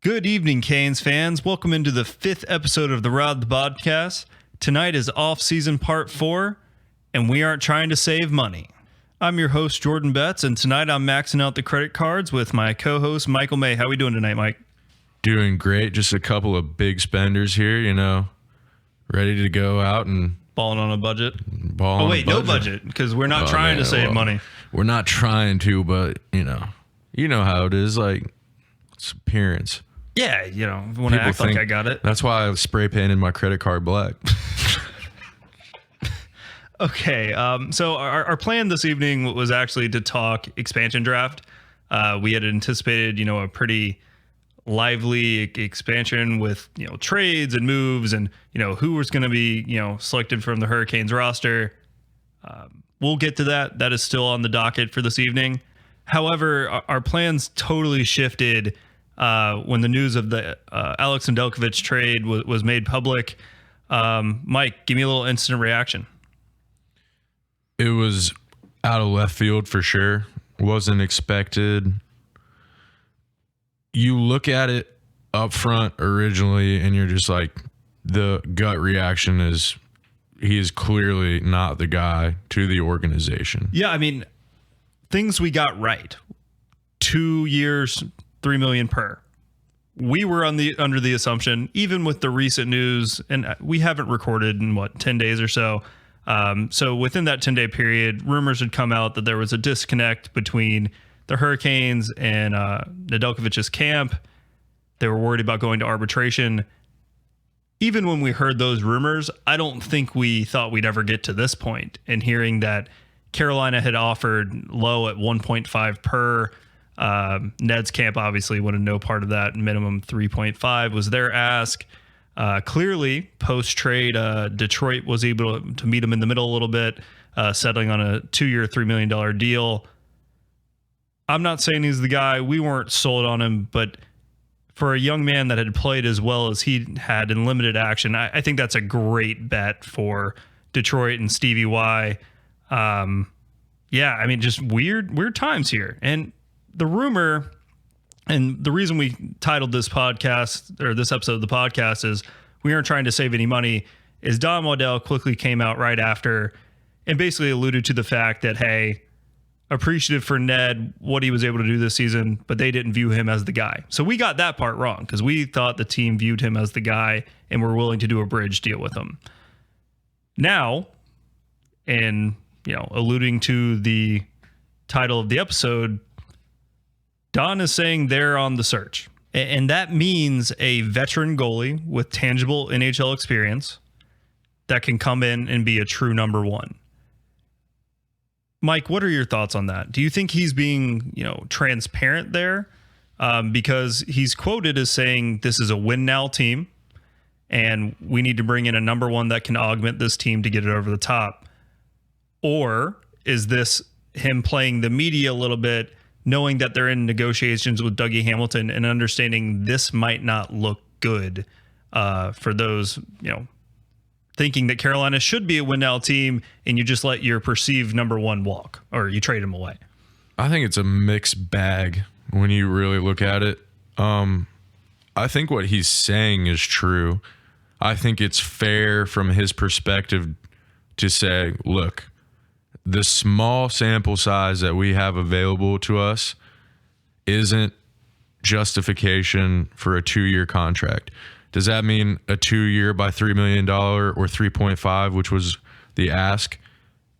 Good evening, Canes fans. Welcome into the 5th episode of the Rod The Bodcast. Tonight is Offseason Part 4, and we aren't trying to save money. I'm your host, Jordan Betts, and tonight I'm maxing out the credit cards with my co-host, Michael May. How are we doing tonight, Mike? Doing great. Just a couple of big spenders here, ready to go out and... Balling on a budget? No budget, because we're not trying to save money. We're not trying to, but, you know how it is, like, it's appearance. Yeah, when I act like I got it. That's why I spray painted my credit card black. Okay, so our plan this evening was actually to talk expansion draft. We had anticipated, a pretty lively expansion with, trades and moves and, who was going to be, selected from the Hurricanes roster. We'll get to that. That is still on the docket for this evening. However, our plans totally shifted when the news of the Alex Nedeljkovic trade was made public. Mike, give me a little instant reaction. It was out of left field for sure. Wasn't expected. You look at it up front originally, and you're just like, the gut reaction is he is clearly not the guy to the organization. Yeah, I mean, things we got right. 2 years, $3 million per. We were under the assumption, even with the recent news, and we haven't recorded in 10 days or so. So within that 10-day period, rumors had come out that there was a disconnect between the Hurricanes and Nedeljkovic's camp. They were worried about going to arbitration. Even when we heard those rumors, I don't think we thought we'd ever get to this point. And hearing that Carolina had offered low at 1.5 per. Ned's camp obviously wanted no part of that. Minimum 3.5 was their ask. Clearly, post-trade, Detroit was able to meet him in the middle a little bit, settling on a 2-year, $3 million deal. I'm not saying he's the guy. We weren't sold on him, but for a young man that had played as well as he had in limited action, I think that's a great bet for Detroit and Stevie Y. Just weird times here. And the rumor, and the reason we titled this podcast or this episode of the podcast is we aren't trying to save any money, is Don Waddell quickly came out right after and basically alluded to the fact that, hey, appreciative for Ned, what he was able to do this season, but they didn't view him as the guy. So we got that part wrong because we thought the team viewed him as the guy and were willing to do a bridge deal with him. Now, and, alluding to the title of the episode, Don is saying they're on the search. And that means a veteran goalie with tangible NHL experience that can come in and be a true number one. Mike, what are your thoughts on that? Do you think he's being, transparent there? Because he's quoted as saying this is a win now team and we need to bring in a number one that can augment this team to get it over the top. Or is this him playing the media a little bit, knowing that they're in negotiations with Dougie Hamilton and understanding this might not look good for those, thinking that Carolina should be a win-now team and you just let your perceived number one walk or you trade him away? I think it's a mixed bag when you really look at it. I think what he's saying is true. I think it's fair from his perspective to say, look, the small sample size that we have available to us isn't justification for a 2-year contract. Does that mean a 2-year by $3 million or 3.5, which was the ask,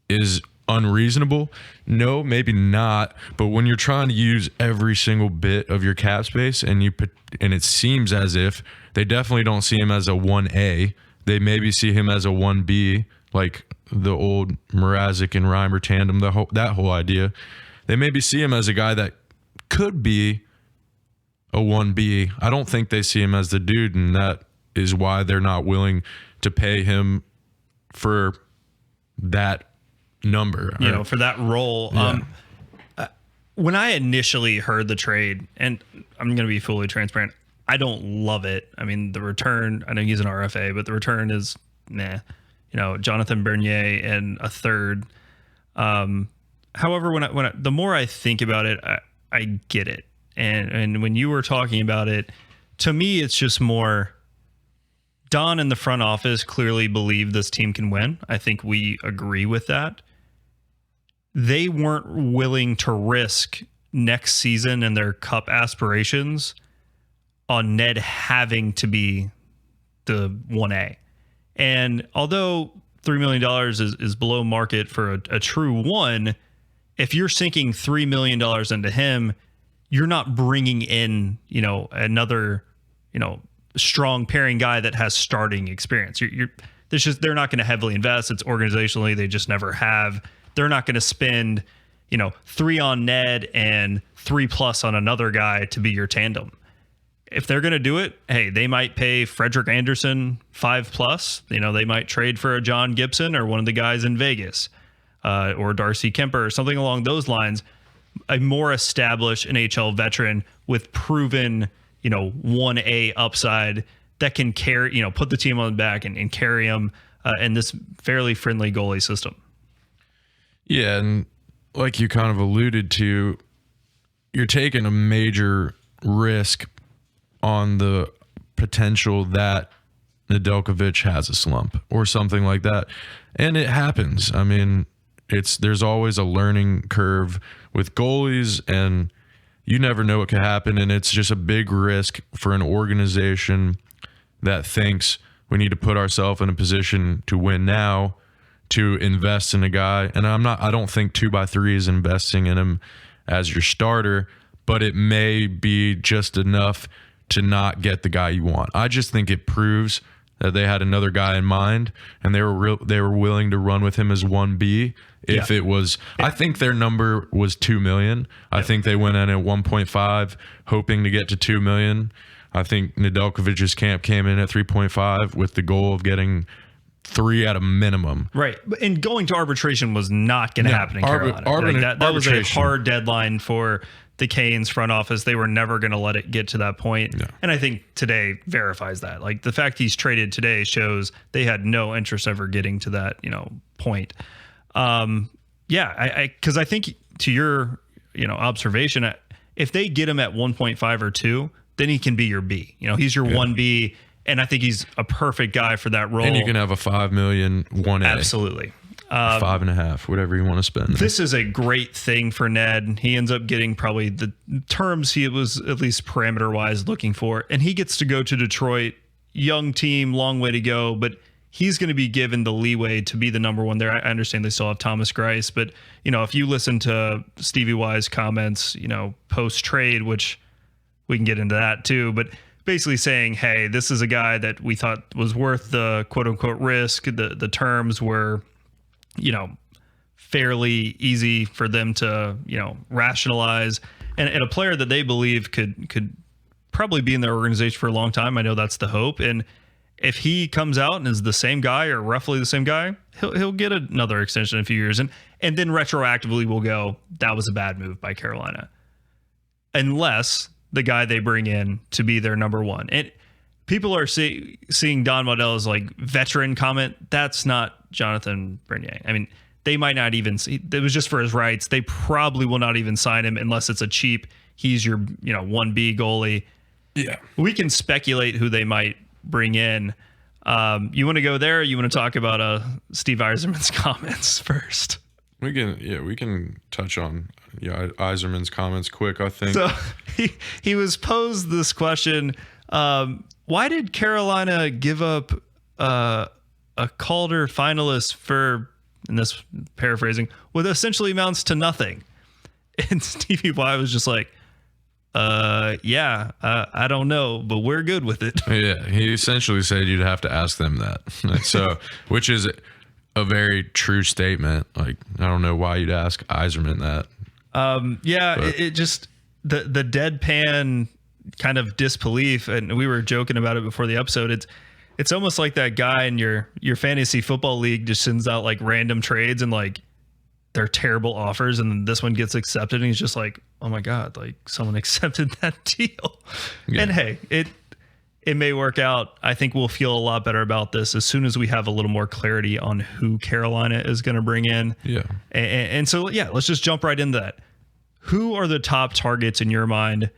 is unreasonable? No, maybe not. But when you're trying to use every single bit of your cap space and it seems as if they definitely don't see him as a 1A, they maybe see him as a 1B, like the old Mrazek and Reimer tandem, that whole idea. They maybe see him as a guy that could be a 1B. I don't think they see him as the dude, and that is why they're not willing to pay him for that number. For that role. Yeah. When I initially heard the trade, and I'm going to be fully transparent, I don't love it. I mean, the return, I know he's an RFA, but the return is meh. Jonathan Bernier and a third. However, the more I think about it, I get it. And when you were talking about it, to me, it's just more Don and the front office clearly believe this team can win. I think we agree with that. They weren't willing to risk next season and their cup aspirations on Ned having to be the 1A. And although $3 million is below market for a true one, if you're sinking $3 million into him, you're not bringing in, another, strong pairing guy that has starting experience. They're not going to heavily invest. It's organizationally, they just never have. They're not going to spend, 3 on Ned and 3+ on another guy to be your tandem. If they're going to do it, hey, they might pay Frederick Anderson 5+. They might trade for a John Gibson or one of the guys in Vegas, or Darcy Kemper or something along those lines. A more established NHL veteran with proven, 1A upside that can carry, put the team on the back and carry them in this fairly friendly goalie system. Yeah, and like you kind of alluded to, you're taking a major risk on the potential that Nedeljkovic has a slump or something like that. And it happens. I mean, there's always a learning curve with goalies, and you never know what could happen. And it's just a big risk for an organization that thinks we need to put ourselves in a position to win now, to invest in a guy. And I don't think 2x3 is investing in him as your starter, but it may be just enough to not get the guy you want. I just think it proves that they had another guy in mind, and they were willing to run with him as 1B. If it was, I think their number was 2 million. I think they went in at 1.5, hoping to get to 2 million. I think Nedeljkovic's camp came in at 3.5 with the goal of getting 3 at a minimum. Right. And going to arbitration was not going to happen in Carolina. That was a hard deadline for the Canes front office. They were never going to let it get to that point. Yeah. And I think today verifies that. Like, the fact he's traded today shows they had no interest ever getting to that, point. Because I think to your, observation, if they get him at 1.5 or 2, then he can be your B. He's your 1B, and I think he's a perfect guy for that role. And you can have a $5 million 1A. Absolutely. 5.5, whatever you want to spend. This is a great thing for Ned. He ends up getting probably the terms he was at least parameter wise looking for, and he gets to go to Detroit. Young team, long way to go, but he's going to be given the leeway to be the number one there. I understand they still have Thomas Greiss, but if you listen to Stevie Y's comments, post trade, which we can get into that too, but basically saying, hey, this is a guy that we thought was worth the quote unquote risk. The terms were, fairly easy for them to, rationalize, and a player that they believe could probably be in their organization for a long time. I know that's the hope. And if he comes out and is the same guy or roughly the same guy, he'll get another extension in a few years. And then retroactively we'll go, that was a bad move by Carolina. Unless the guy they bring in to be their number one. And people are seeing Don Waddell as like veteran comment. That's not Jonathan Bernier. I mean, they might not even see, it was just for his rights. They probably will not even sign him unless it's a cheap, he's your, 1B goalie. Yeah. We can speculate who they might bring in. You want to go there? Or you want to talk about Steve Yzerman's comments first? We can touch on Yzerman's comments quick, I think. So he was posed this question. Why did Carolina give up a Calder finalist for, and this paraphrasing, what essentially amounts to nothing? And Stevie Y was just like, I don't know, but we're good with it. Yeah, he essentially said you'd have to ask them that. So, which is a very true statement. Like, I don't know why you'd ask Yzerman that. It just the deadpan kind of disbelief, and we were joking about it before the episode. It's almost like that guy in your fantasy football league just sends out like random trades and like they're terrible offers, and then this one gets accepted, and he's just like, oh my god, like someone accepted that deal. Yeah. And hey, it may work out. I think we'll feel a lot better about this as soon as we have a little more clarity on who Carolina is going to bring in. Yeah. And so, let's just jump right into that. Who are the top targets in your mind?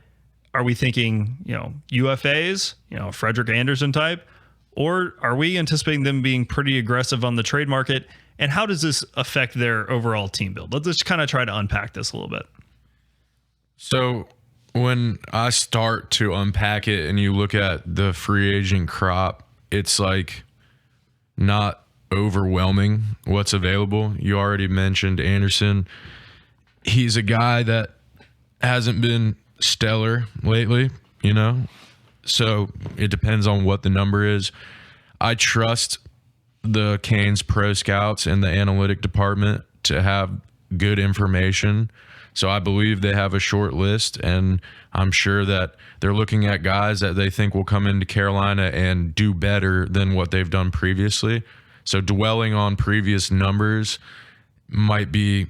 Are we thinking, UFAs, Frederick Anderson type, or are we anticipating them being pretty aggressive on the trade market? And how does this affect their overall team build? Let's just kind of try to unpack this a little bit. So when I start to unpack it and you look at the free agent crop, it's like not overwhelming what's available. You already mentioned Anderson. He's a guy that hasn't been stellar lately, so it depends on what the number is. I trust the Canes pro scouts and the analytic department to have good information. So I believe they have a short list, and I'm sure that they're looking at guys that they think will come into Carolina and do better than what they've done previously. So dwelling on previous numbers might be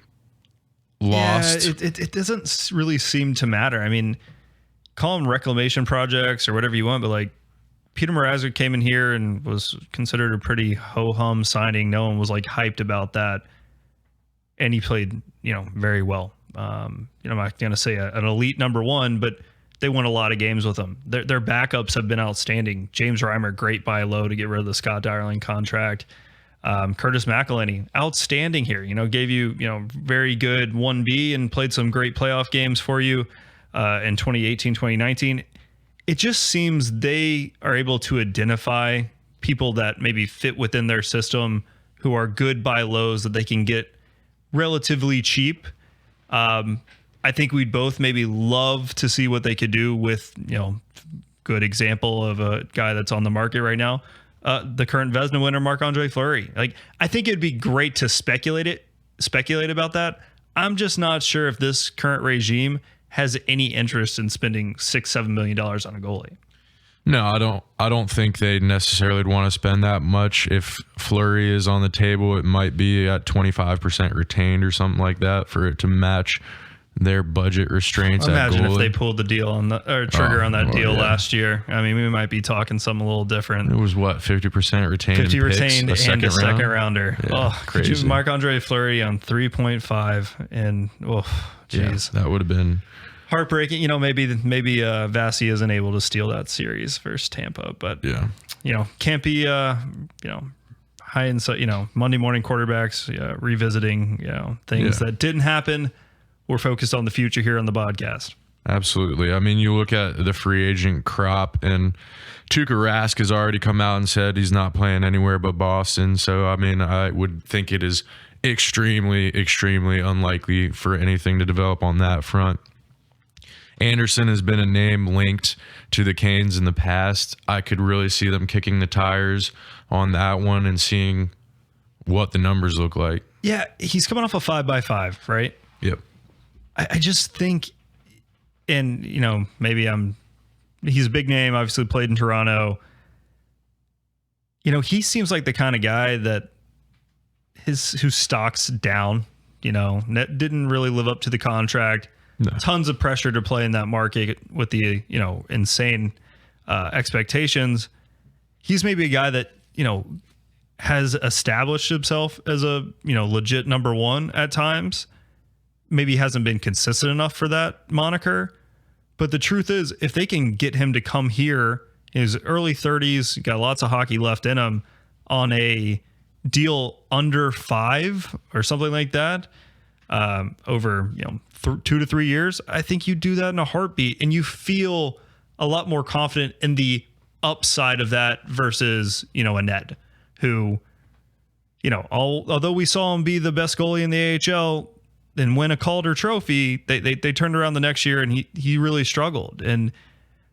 lost. Yeah, it doesn't really seem to matter. I mean, call them reclamation projects or whatever you want, but like Peter Mrazek came in here and was considered a pretty ho-hum signing. No one was like hyped about that. And he played, very well. I'm not going to say an elite number one, but they won a lot of games with him. Their backups have been outstanding. James Reimer, great buy low to get rid of the Scott Darling contract. Curtis McElhinney, outstanding here. Gave you, very good 1B and played some great playoff games for you in 2018, 2019. It just seems they are able to identify people that maybe fit within their system who are good buy lows that they can get relatively cheap. I think we'd both maybe love to see what they could do with, good example of a guy that's on the market right now. The current Vezina winner, Marc-Andre Fleury. Like, I think it'd be great to speculate about that. I'm just not sure if this current regime has any interest in spending $6-7 million on a goalie. No, I don't think they necessarily want to spend that much. If Fleury is on the table, it might be at 25% retained or something like that for it to match their budget restraints. Imagine if they pulled the deal on the trigger on that deal last year. I mean, we might be talking something a little different. It was what, 50% retained, 50 picks, retained, and a second rounder. Yeah, crazy. Marc-Andre Fleury on 3.5, and geez, that would have been heartbreaking. Maybe Vasi isn't able to steal that series versus Tampa, but can't be high in Monday morning quarterbacks revisiting things that didn't happen. We're focused on the future here on the podcast. Absolutely. I mean, you look at the free agent crop, and Tuukka Rask has already come out and said he's not playing anywhere but Boston. So, I mean, I would think it is extremely, extremely unlikely for anything to develop on that front. Anderson has been a name linked to the Canes in the past. I could really see them kicking the tires on that one and seeing what the numbers look like. Yeah, he's coming off a 5x5, right? Yep. I just think, and he's a big name, obviously played in Toronto. He seems like the kind of guy that whose stock's down, didn't really live up to the contract. No. Tons of pressure to play in that market with the, insane expectations. He's maybe a guy that, has established himself as a, legit number one at times. Maybe hasn't been consistent enough for that moniker. But the truth is, if they can get him to come here in his early 30s, got lots of hockey left in him, on a deal under 5 or something like that, over 2 to 3 years, I think you do that in a heartbeat, and you feel a lot more confident in the upside of that versus a Ned, who, although we saw him be the best goalie in the AHL and win a Calder Trophy, they turned around the next year and he really struggled. And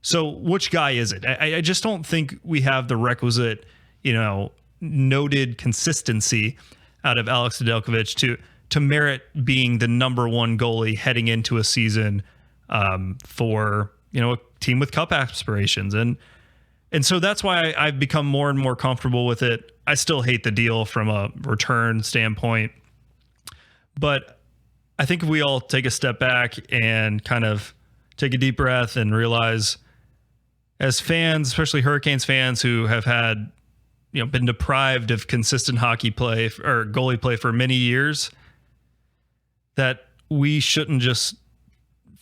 so, which guy is it? I just don't think we have the requisite, noted consistency out of Alex Nedeljkovic to merit being the number one goalie heading into a season for a team with cup aspirations. And so that's why I've become more and more comfortable with it. I still hate the deal from a return standpoint, but I think if we all take a step back and kind of take a deep breath and realize, as fans, especially Hurricanes fans who have had, been deprived of consistent hockey play or goalie play for many years, that we shouldn't just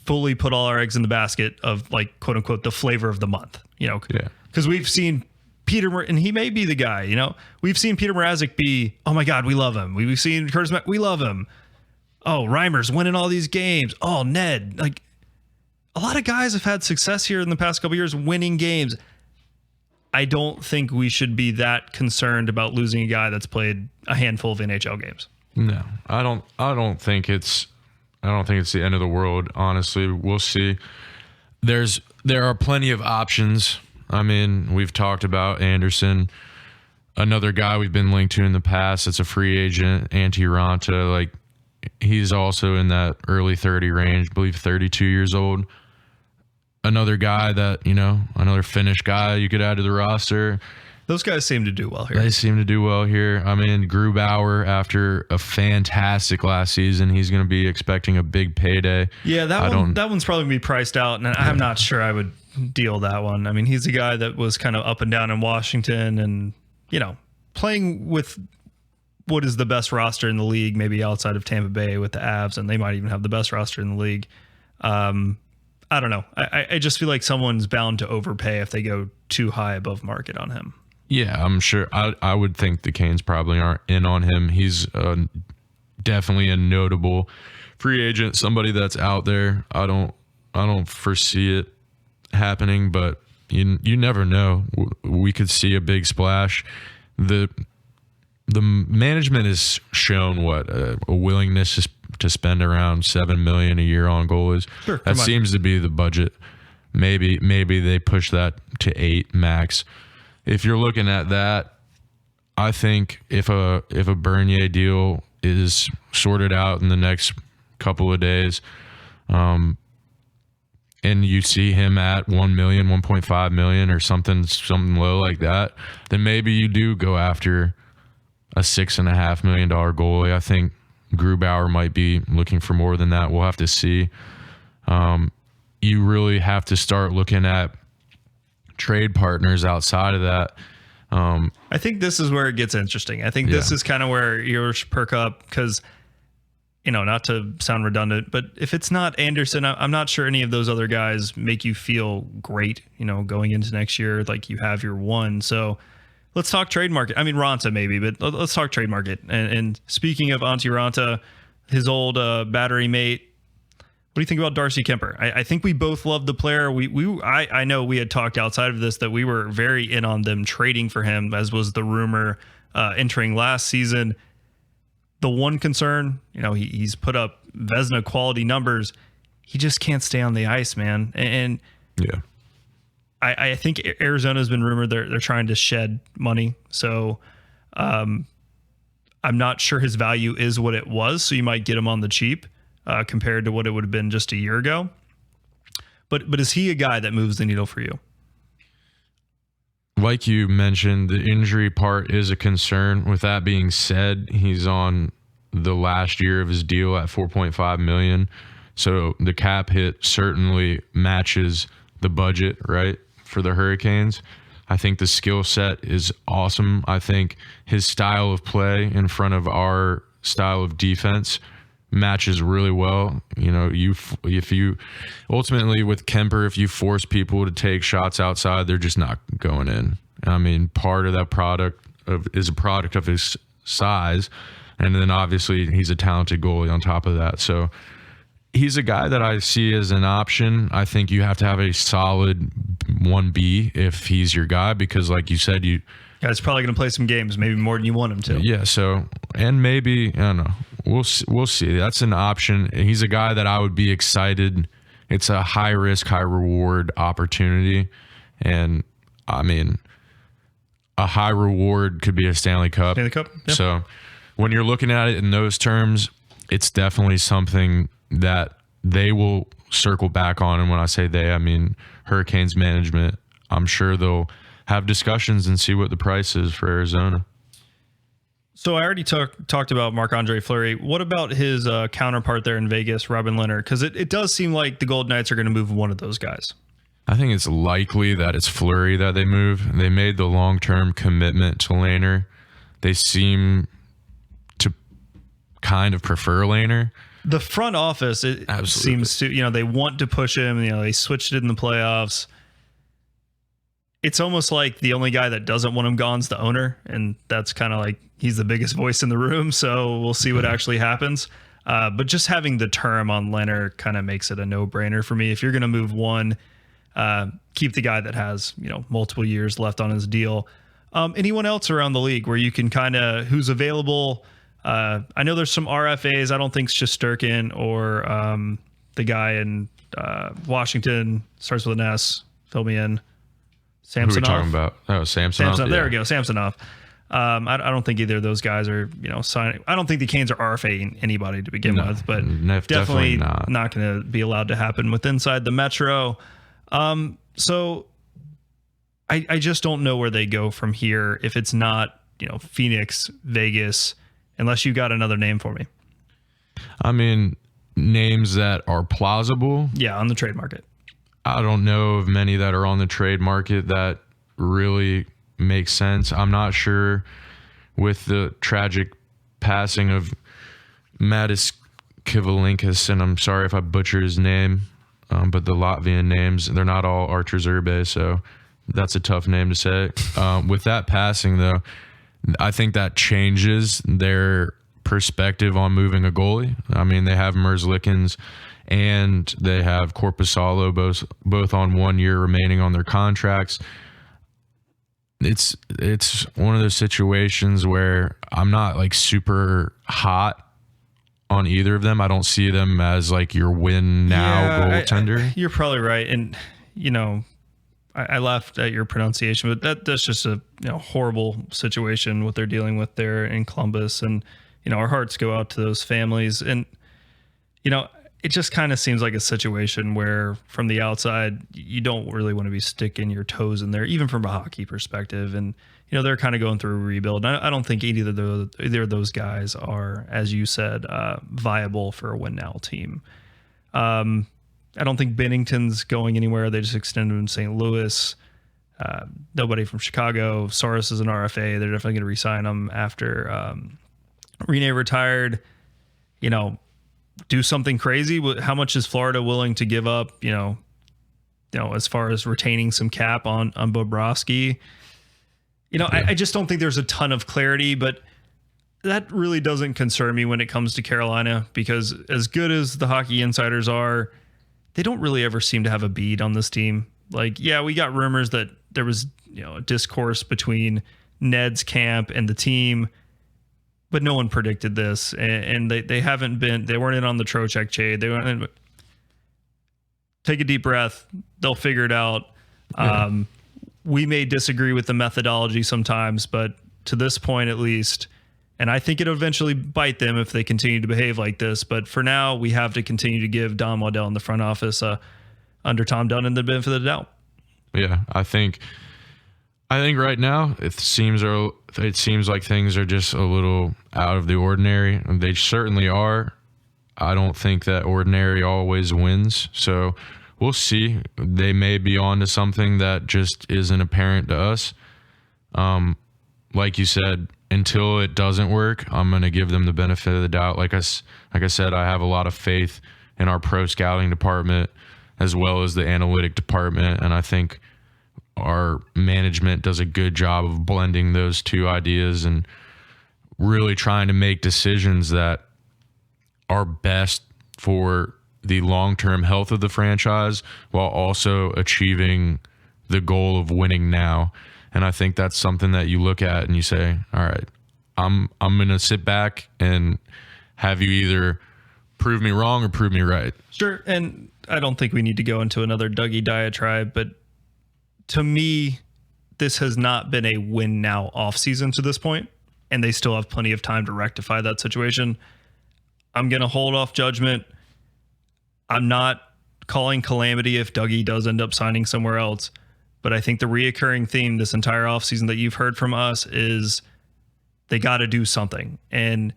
fully put all our eggs in the basket of like quote unquote the flavor of the month, Yeah. because we've seen and he may be the guy, we've seen Peter Mrazek be, oh my God, we love him. We've seen Curtis we love him. Oh, Reimer's winning all these games. Oh, Ned, like a lot of guys have had success here in the past couple of years winning games. I don't think we should be that concerned about losing a guy that's played a handful of NHL games. No, I don't think it's the end of the world. Honestly, we'll see. There are plenty of options. I mean, we've talked about Anderson, another guy we've been linked to in the past. It's a free agent, Antti Raanta. Like, he's also in that early 30 range, I believe 32 years old. Another guy that, another Finnish guy you could add to the roster. Those guys seem to do well here. They seem to do well here. I mean, Grubauer, after a fantastic last season, he's going to be expecting a big payday. Yeah, that one's probably going to be priced out, and I'm not sure I would deal that one. I mean, he's a guy that was kind of up and down in Washington and, playing with what is the best roster in the league, maybe outside of Tampa Bay with the Avs, and they might even have the best roster in the league. I don't know. I just feel like someone's bound to overpay if they go too high above market on him. Yeah, I'm sure. I would think the Canes probably aren't in on him. He's definitely a notable free agent, somebody that's out there. I don't foresee it happening, but you never know. We could see a big splash. The management has shown a willingness to spend around $7 million a year on goalies. Sure, that seems to be the budget. Maybe they push that to 8 max. If you're looking at that, I think if a Bernier deal is sorted out in the next couple of days, and you see him at 1 million, 1.5 million, or something low like that, then maybe you do go after a $6.5 million goalie. I think Grubauer might be looking for more than that. We'll have to see. You really have to start looking at trade partners outside of that. I think this is where it gets interesting. I think this is kind of where yours perk up because, not to sound redundant, but if it's not Anderson, I'm not sure any of those other guys make you feel great, going into next year, like you have your one. So let's talk trade market. I mean, Raanta maybe, but let's talk trade market. And speaking of Antti Raanta, his old battery mate, what do you think about Darcy Kemper? I think we both love the player. I know we had talked outside of this that we were very in on them trading for him, as was the rumor entering last season. The one concern, he's put up Vezina quality numbers. He just can't stay on the ice, man. And yeah. I think Arizona's been rumored they're trying to shed money. So I'm not sure his value is what it was. So you might get him on the cheap compared to what it would have been just a year ago. But is he a guy that moves the needle for you? Like you mentioned, the injury part is a concern. With that being said, he's on the last year of his deal at $4.5 million. So the cap hit certainly matches the budget, right, for the Hurricanes. I think the skill set is awesome. I think his style of play in front of our style of defense matches really well. If you ultimately with Kemper, if you force people to take shots outside, they're just not going in. I mean, part of that is a product of his size, and then obviously he's a talented goalie on top of that. So he's a guy that I see as an option. I think you have to have a solid 1B if he's your guy, because like you said, guy's probably going to play some games, maybe more than you want him to. Yeah. So, and maybe, I don't know. We'll see. That's an option. He's a guy that I would be excited. It's a high risk, high reward opportunity. And I mean, a high reward could be a Stanley Cup. Stanley Cup. Yeah. So when you're looking at it in those terms, it's definitely something that they will circle back on. And when I say they, I mean Hurricanes management. I'm sure they'll have discussions and see what the price is for Arizona. So I already talked about Marc-Andre Fleury. What about his counterpart there in Vegas, Robin Leonard? Because it does seem like the Golden Knights are going to move one of those guys. I think it's likely that it's Fleury that they move. They made the long-term commitment to Lehner. They seem to kind of prefer Lehner. The front office, it Absolutely. seems to, they want to push him. They switched it in the playoffs. It's almost like the only guy that doesn't want him gone is the owner. And that's kind of like he's the biggest voice in the room. So we'll see what actually happens. But just having the term on Leonard kind of makes it a no-brainer for me. If you're going to move one, keep the guy that has, multiple years left on his deal. Anyone else around the league where you can kind of who's available? I know there's some RFAs. I don't think Shesterkin or the guy in Washington starts with an S. Fill me in. Samsonov. Who are we talking about? Oh, Samsonov. There we go. Samsonov. I don't think either of those guys are, signing. I don't think the Canes are RFAing anybody to begin with, but definitely not going to be allowed to happen with inside the Metro. So I just don't know where they go from here if it's not, Phoenix, Vegas, unless you got another name for me. I mean, names that are plausible. Yeah, on the trade market. I don't know of many that are on the trade market that really make sense. I'm not sure with the tragic passing of Matis Kivalinkas, and I'm sorry if I butcher his name, but the Latvian names, they're not all Archer Zerbe, so that's a tough name to say. With that passing, though, I think that changes their perspective on moving a goalie. I mean, they have Merzlikins and they have Korpisalo both on 1 year remaining on their contracts. It's one of those situations where I'm not like super hot on either of them. I don't see them as like your win now goaltender. You're probably right. And, I laughed at your pronunciation, but that's just a horrible situation what they're dealing with there in Columbus. And, our hearts go out to those families. And, it just kind of seems like a situation where from the outside, you don't really want to be sticking your toes in there, even from a hockey perspective. And, they're kind of going through a rebuild. And I don't think either of those guys are, as you said, viable for a win now team. I don't think Bennington's going anywhere. They just extended him in St. Louis. Nobody from Chicago. Soros is an RFA. They're definitely going to re-sign him after Rene retired. Do something crazy. How much is Florida willing to give up? As far as retaining some cap on Bobrovsky. I just don't think there's a ton of clarity, but that really doesn't concern me when it comes to Carolina, because as good as the hockey insiders are, they don't really ever seem to have a bead on this team. Like, yeah, we got rumors that there was, a discourse between Ned's camp and the team, but no one predicted this. And they weren't in on the Trocheck trade. They weren't in. Take a deep breath. They'll figure it out. Yeah. We may disagree with the methodology sometimes, but to this point, at least, and I think it'll eventually bite them if they continue to behave like this. But for now, we have to continue to give Don Waddell in the front office under Tom Dunn the benefit of the doubt. Yeah, I think right now it seems like things are just a little out of the ordinary. They certainly are. I don't think that ordinary always wins. So we'll see. They may be on to something that just isn't apparent to us. Like you said, until it doesn't work, I'm going to give them the benefit of the doubt. Like I said, I have a lot of faith in our pro scouting department as well as the analytic department, and I think our management does a good job of blending those two ideas and really trying to make decisions that are best for the long-term health of the franchise while also achieving the goal of winning now. And I think that's something that you look at and you say, all right, I'm going to sit back and have you either prove me wrong or prove me right. Sure. And I don't think we need to go into another Dougie diatribe, but to me, this has not been a win now offseason to this point, and they still have plenty of time to rectify that situation. I'm going to hold off judgment. I'm not calling calamity if Dougie does end up signing somewhere else, but I think the reoccurring theme this entire offseason that you've heard from us is they got to do something. And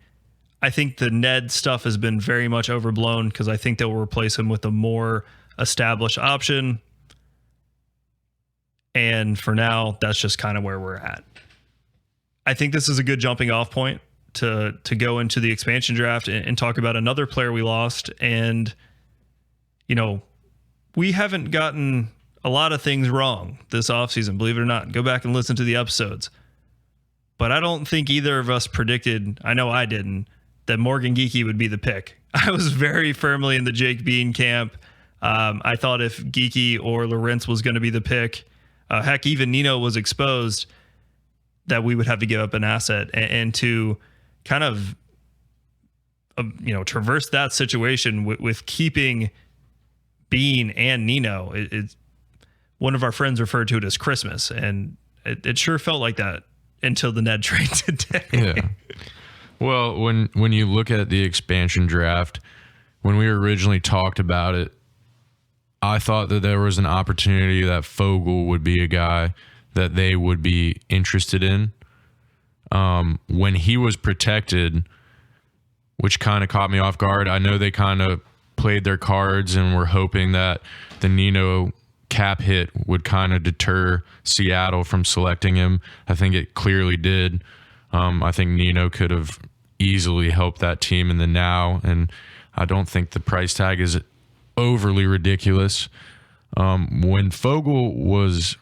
I think the Ned stuff has been very much overblown because I think they'll replace him with a more established option. And for now, that's just kind of where we're at. I think this is a good jumping off point to go into the expansion draft and talk about another player we lost. And, we haven't gotten a lot of things wrong this offseason, believe it or not. Go back and listen to the episodes. But I don't think either of us predicted, I know I didn't, that Morgan Geekie would be the pick. I was very firmly in the Jake Bean camp. I thought if Geekie or Lorentz was going to be the pick, heck, even Nino was exposed, that we would have to give up an asset and to kind of, traverse that situation with keeping Bean and Nino. It's one of our friends referred to it as Christmas, and it sure felt like that until the Ned trade today. Yeah. Well, when you look at the expansion draft, when we originally talked about it, I thought that there was an opportunity that Fogle would be a guy that they would be interested in. When he was protected, which kind of caught me off guard. I know they kind of played their cards and were hoping that the Nino cap hit would kind of deter Seattle from selecting him. I think it clearly did. I think Nino could have easily helped that team in the now, and I don't think the price tag is overly ridiculous. When Fogle was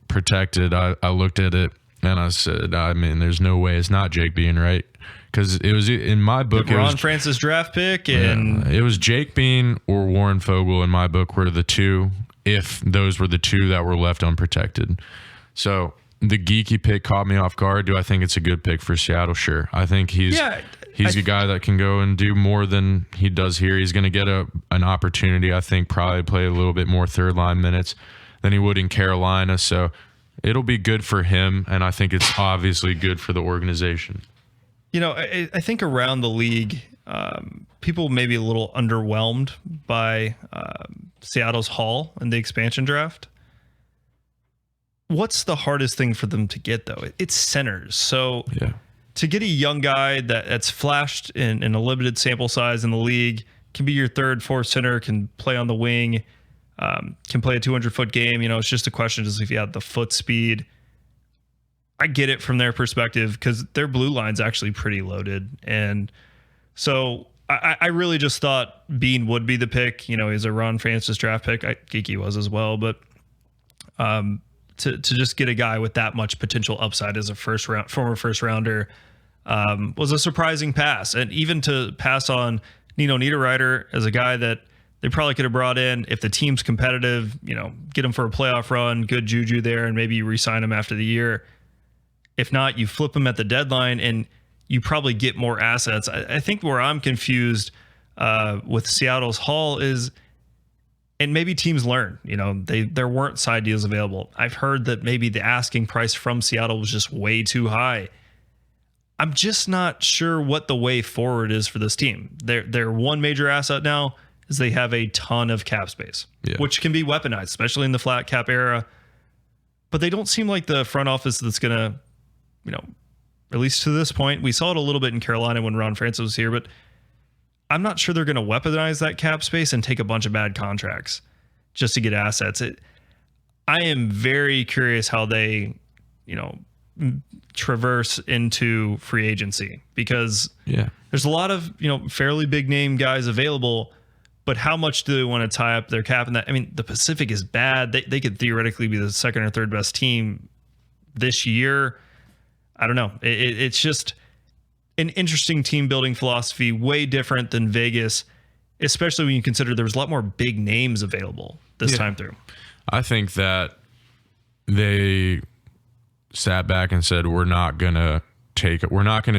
protected, I looked at it and I said, there's no way it's not Jake Bean, right? Because it was in my book. Ron Francis draft pick, and it was Jake Bean or Warren Fogle in my book were the two, if those were the two that were left unprotected. So the Geekie pick caught me off guard. Do I think it's a good pick for Seattle? Sure. I think he's a guy that can go and do more than he does here. He's going to get an opportunity, I think, probably play a little bit more third line minutes than he would in Carolina. So it'll be good for him, and I think it's obviously good for the organization. I think around the league, people may be a little underwhelmed by Seattle's haul in the expansion draft. What's the hardest thing for them to get, though? It's centers. So to get a young guy that's flashed in a limited sample size in the league, can be your third, fourth center, can play on the wing, can play a 200-foot game. It's just a question of if you have the foot speed. I get it from their perspective because their blue line's actually pretty loaded. And so I really just thought Bean would be the pick. He's a Ron Francis draft pick. Geekie was as well. But to just get a guy with that much potential upside as a former first rounder was a surprising pass. And even to pass on Nino Niederreiter as a guy that they probably could have brought in if the team's competitive, get him for a playoff run, good juju there, and maybe you re-sign him after the year. If not, you flip him at the deadline and you probably get more assets. I think where I'm confused with Seattle's haul is, and maybe teams learn, there weren't side deals available. I've heard that maybe the asking price from Seattle was just way too high. I'm just not sure what the way forward is for this team. Their one major asset now is they have a ton of cap space, which can be weaponized, especially in the flat cap era. But they don't seem like the front office that's going to, at least to this point, we saw it a little bit in Carolina when Ron Francis was here, but I'm not sure they're going to weaponize that cap space and take a bunch of bad contracts just to get assets. I am very curious how they, traverse into free agency because there's a lot of, fairly big name guys available, but how much do they want to tie up their cap in that? The Pacific is bad. They could theoretically be the second or third best team this year. I don't know. It's just an interesting team building philosophy, way different than Vegas, especially when you consider there was a lot more big names available this time through. I think that they sat back and said, we're not going to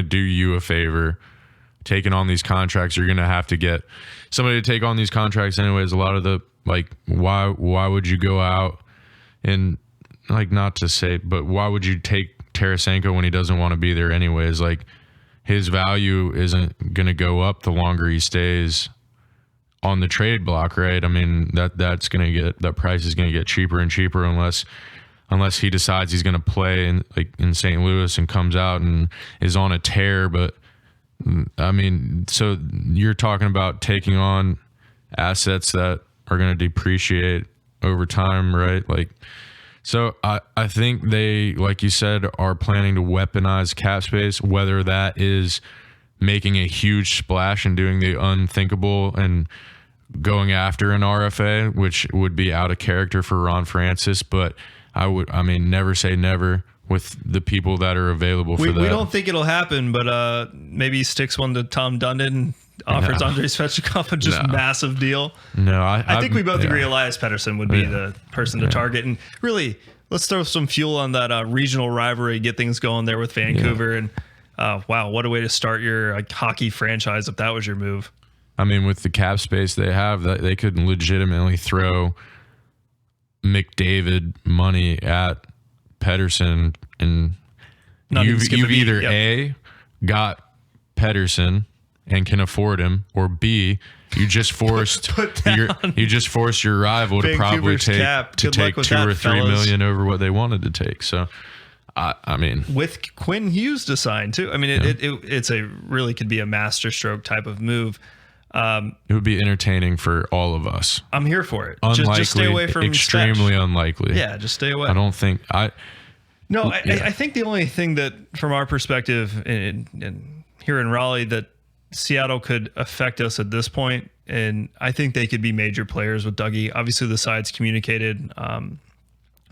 do you a favor. Taking on these contracts, you're going to have to get somebody to take on these contracts anyways. A lot of the, why would you go out and, not to say, but why would you take Tarasenko when he doesn't want to be there anyways? His value isn't going to go up the longer he stays on the trade block, right? That's going to get, that price is going to get cheaper and cheaper unless he decides he's going to play in St. Louis and comes out and is on a tear. But so you're talking about taking on assets that are going to depreciate over time, right? So I think they, like you said, are planning to weaponize cap space, whether that is making a huge splash and doing the unthinkable and going after an RFA, which would be out of character for Ron Francis. But I mean, never say never with the people that are available for that. We don't think it'll happen, but maybe he sticks one to Tom Dundon, offers Andrei Svechnikov a just massive deal. No, I think we both agree Elias Pettersson would be the person to target. And really, let's throw some fuel on that regional rivalry, get things going there with Vancouver. And wow, what a way to start your hockey franchise if that was your move. I mean, with the cap space they have, they could legitimately throw McDavid money at Pettersson, and you've either A, got Pettersson and can afford him, or B, you just forced your rival to probably take $2 or $3 million over what they wanted to take. So I mean, with Quinn Hughes to sign too. I mean, it's a really could be a masterstroke type of move. It would be entertaining for all of us. I'm here for it. Unlikely, just stay away from extremely Stetch. Unlikely. Yeah, just stay away. I don't think I think the only thing that, from our perspective, in here in Raleigh, that Seattle could affect us at this point, and I think they could be major players with Dougie. Obviously, the sides communicated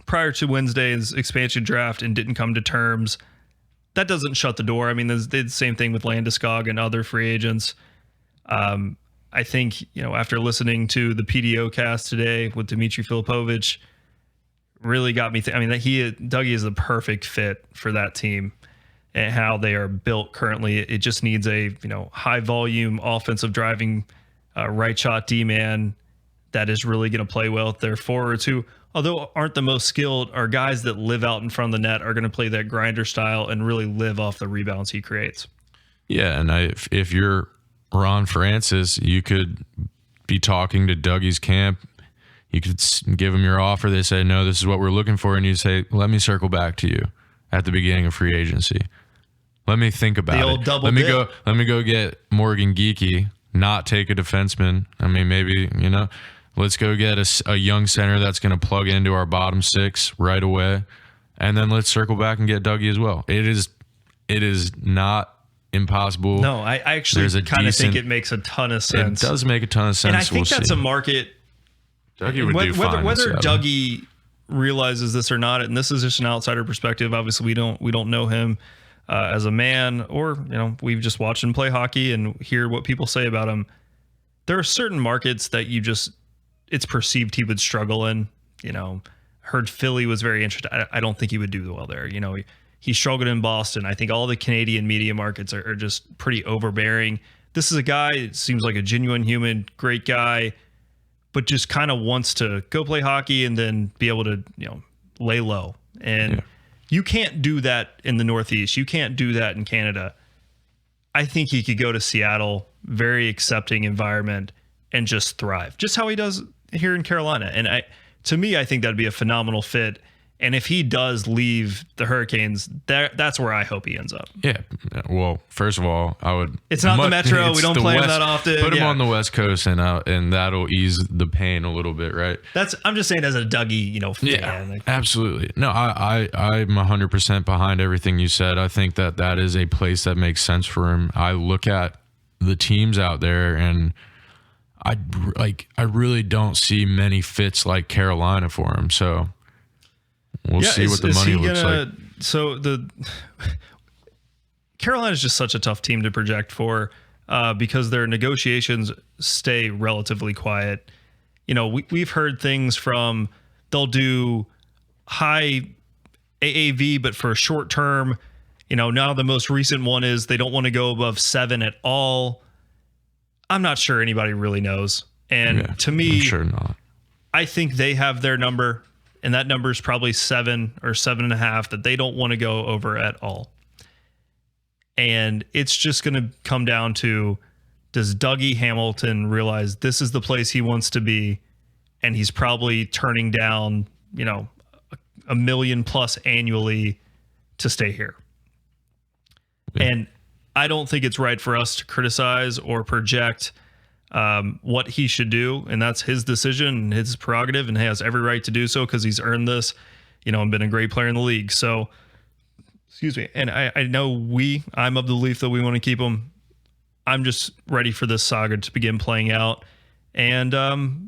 prior to Wednesday's expansion draft and didn't come to terms. That doesn't shut the door. I mean, they did the same thing with Landeskog and other free agents. I think, after listening to the PDO cast today with Dmitry Filipovich, really got me. Dougie is the perfect fit for that team and how they are built currently. It just needs a, high volume offensive driving, right shot D man that is really going to play well with their forwards who, although aren't the most skilled, are guys that live out in front of the net, are going to play that grinder style and really live off the rebounds he creates. Yeah. And if you're Ron Francis, you could be talking to Dougie's camp. You could give them your offer. They say, no, this is what we're looking for. And you say, let me circle back to you at the beginning of free agency. Let me think about the old double Let dip. me go get Morgan Geekie, not take a defenseman. I mean, maybe, let's go get a young center that's going to plug into our bottom six right away. And then let's circle back and get Dougie as well. It is not impossible. No, I actually kind of think it makes a ton of sense. It does make a ton of sense. And I think that's a market. Dougie would do fine. Whether Dougie realizes this or not, and this is just an outsider perspective. Obviously, we don't know him as a man, or we've just watched him play hockey and hear what people say about him. There are certain markets that it's perceived he would struggle in. Heard Philly was very interested. I don't think he would do well there. He struggled in Boston. I think all the Canadian media markets are just pretty overbearing. This is a guy, it seems like a genuine human, great guy, but just kind of wants to go play hockey and then be able to, lay low. And you can't do that in the Northeast. You can't do that in Canada. I think he could go to Seattle, very accepting environment, and just thrive. Just how he does here in Carolina. And to me, I think that'd be a phenomenal fit. And if he does leave the Hurricanes, that's where I hope he ends up. Yeah. Well, first of all, I would. It's not the Metro. We don't play him that often. Put him on the West Coast, and that'll ease the pain a little bit, right? I'm just saying as a Dougie, fan. Yeah, absolutely. No, I'm 100% behind everything you said. I think that is a place that makes sense for him. I look at the teams out there, and I really don't see many fits like Carolina for him. So. We'll see what the money looks like. So Carolina is just such a tough team to project for because their negotiations stay relatively quiet. We've heard things from they'll do high AAV, but for a short term. Now the most recent one is they don't want to go above 7 at all. I'm not sure anybody really knows. And to me, I'm sure not. I think they have their number. And that number is probably 7 or 7.5 that they don't want to go over at all. And it's just going to come down to, does Dougie Hamilton realize this is the place he wants to be? And he's probably turning down, $1 million plus annually to stay here. Yeah. And I don't think it's right for us to criticize or project what he should do, and that's his decision and his prerogative, and he has every right to do so because he's earned this. and been a great player in the league. So, excuse me. And I know I'm of the belief that we want to keep him. I'm just ready for this saga to begin playing out. And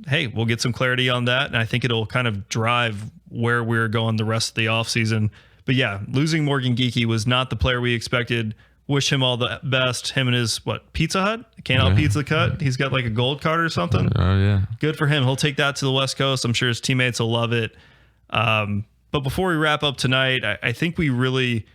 hey, we'll get some clarity on that. And I think it'll kind of drive where we're going the rest of the offseason. But yeah, losing Morgan Geekie was not the player we expected. Wish him all the best. Him and his, Pizza Hut? Can't Pizza Cut? He's got like a gold card or something. Oh, yeah. Good for him. He'll take that to the West Coast. I'm sure his teammates will love it. But before we wrap up tonight, I think we really,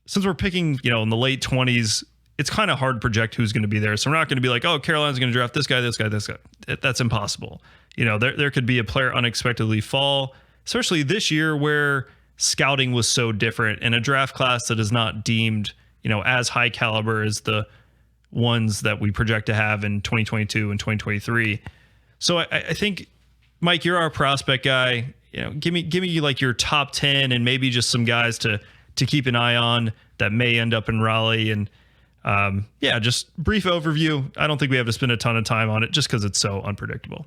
since we're picking, in the late 20s, it's kind of hard to project who's going to be there. So we're not going to be like, oh, Carolina's going to draft this guy, this guy, this guy. That's impossible. There could be a player unexpectedly fall, especially this year where scouting was so different and a draft class that is not deemed, as high caliber as the ones that we project to have in 2022 and 2023. So I think, Mike, you're our prospect guy. Give me like your top 10 and maybe just some guys to keep an eye on that may end up in Raleigh. And just brief overview. I don't think we have to spend a ton of time on it just because it's so unpredictable.